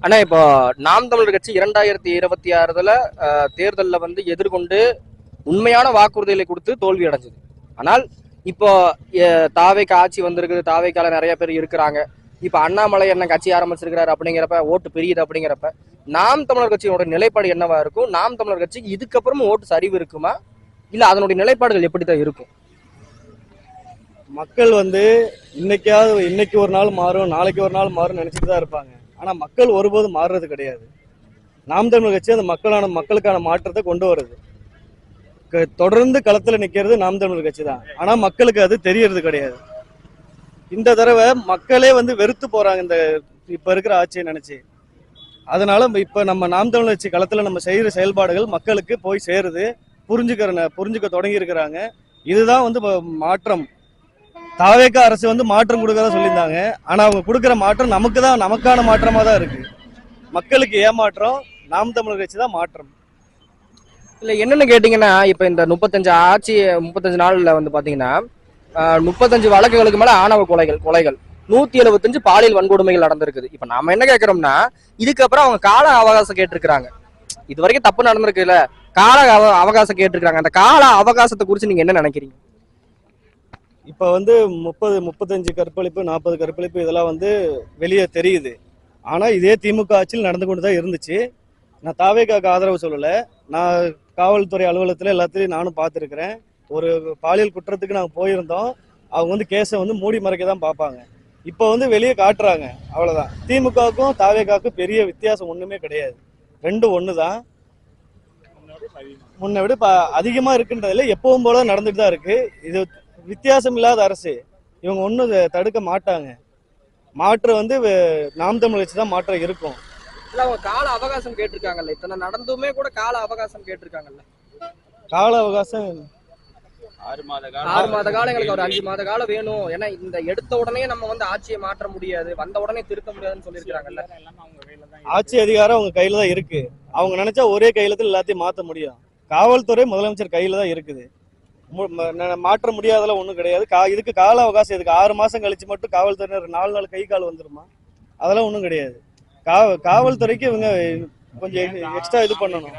ஆனா இப்போ நாம் தமிழர் கட்சி 2026 தேர்தலில் வந்து எதிர்கொண்டு உண்மையான வாக்குறுதிகளை கொடுத்து தோல்வி அடைஞ்சது. ஆனால் இப்போ தாவேக்கு ஆட்சி வந்திருக்குது, தாவேக்கால நிறைய பேர் இருக்கிறாங்க. இப்ப அண்ணாமலை என்ன கட்சி ஆரம்பிச்சிருக்கிறாரு அப்படிங்கிறப்ப ஓட்டு பிரியுது. அப்படிங்கிறப்ப நாம் தமிழர் கட்சியோட நிலைப்பாடு என்னவா இருக்கும்? நாம் தமிழர் கட்சிக்கு இதுக்கப்புறமும் ஓட்டு சரிவு இருக்குமா, இல்ல அதனுடைய நிலைப்பாடுகள் எப்படித்தான் இருக்கும்? மக்கள் வந்து இன்னைக்கு ஒரு நாள் மாறும், நாளைக்கு ஒரு நாள் மாறும் நினைச்சிட்டு தான் இருப்பாங்க. ஆனா மக்கள் ஒருபோதும் மாறுறது கிடையாது. நாம் தமிழர் கட்சி அந்த மக்களுக்கான மாற்றத்தை கொண்டு வருது. தொடர்ந்து களத்துல நிக்கிறது நாம் தமிழர் கட்சி தான். ஆனா மக்களுக்கு அது தெரியறது கிடையாது. இந்த தடவை மக்களே வந்து வெறுத்து போறாங்க இந்த இப்ப இருக்கிற ஆட்சியை நினைச்சு. அதனால இப்ப நம்ம நாம் தமிழர் கட்சி களத்துல நம்ம செய்யற செயல்பாடுகள் மக்களுக்கு போய் சேருது, புரிஞ்சுக்க தொடங்கி இருக்கிறாங்க. இதுதான் வந்து மாற்றம். தாவேக அரசு வந்து மாற்றம் கொடுக்கறதா சொல்லியிருந்தாங்க. ஆனா அவங்க கொடுக்குற மாற்றம் நமக்கான மாற்றமா தான் இருக்கு. மக்களுக்கு ஏமாற்றம், நாம் தமிழர் கட்சி தான் மாற்றம். இல்ல என்னன்னு கேட்டீங்கன்னா, இப்ப இந்த 35 நாள்ல வந்து பாத்தீங்கன்னா 35 வழக்குகளுக்கு மேல ஆணவ கொலைகள் 175 பாலியல் வன்கொடுமைகள் நடந்திருக்குது. இப்ப நாம என்ன கேட்கிறோம்னா, இதுக்கப்புறம் அவங்க கால அவகாசம் கேட்டிருக்கிறாங்க. இது வரைக்கும் தப்பு நடந்திருக்குல்ல, கால அவகாசம் கேட்டிருக்காங்க. அந்த கால அவகாசத்தை குறித்து நீங்க என்ன நினைக்கிறீங்க? இப்ப வந்து 35 கற்பழிப்பு, 40 கற்பழிப்பு இதெல்லாம் வந்து வெளியே தெரியுது. ஆனா இதே திமுக ஆட்சியில் நடந்து கொண்டுதான் இருந்துச்சு. நான் தாவேக்காக்கு ஆதரவு சொல்லல. நான் காவல்துறை அலுவலகத்துல எல்லாத்தையும் நானும் பார்த்துருக்கிறேன். ஒரு பாலியல் குற்றத்துக்கு நாங்கள் போயிருந்தோம். அவங்க வந்து கேஸை வந்து மூடி மறைக்க தான் பார்ப்பாங்க. இப்போ வந்து வெளியே காட்டுறாங்க, அவ்வளவுதான். திமுகவுக்கும் தாவேக்காவுக்கும் பெரிய வித்தியாசம் ஒண்ணுமே கிடையாது. ரெண்டும் ஒண்ணுதான். முன்ன விட அதிகமா இருக்குன்றதுல எப்பவும் போல நடந்துட்டு தான் இருக்கு. இது வித்தியாசம் இல்லாத அரசு. இவங்க ஒன்றும் தடுக்க மாட்டாங்க. மாற்று வந்து நாம் தமிழ் கட்சி தான் மாற்றம் இருக்கும். இல்ல அவங்க கால அவகாசம் கேட்டிருக்காங்கல்ல, இத்தனை நடந்துமே கூட கால அவகாசம் கேட்டிருக்காங்கல்ல. கால அவகாசம் 6 மாத காலம், எங்களுக்கு ஒரு 5 மாத காலம் வேணும். ஏன்னா இந்த எடுத்த உடனே நம்ம வந்து ஆட்சியை மாற்ற முடியாது, வந்த உடனே திருத்த முடியாதுன்னு சொல்லியிருக்காங்கல்ல. ஆட்சி அதிகாரம் அவங்க கையில தான் இருக்கு. அவங்க நினைச்சா ஒரே கையில தான் எல்லாத்தையும் மாற்ற முடியும். காவல்துறை முதலமைச்சர் கையில தான் இருக்குது. மாற்ற முடியாதெல்லாம் ஒன்றும் கிடையாது. இதுக்கு கால அவகாசம் எதுக்கு? 6 மாசம் கழிச்சு மட்டும் காவல்துறையினர் 4 நாள் கை கால் வந்துருமா? அதெல்லாம் ஒன்றும் கிடையாது. காவல்துறைக்கு இவங்க கொஞ்சம் எக்ஸ்ட்ரா இது பண்ணணும்.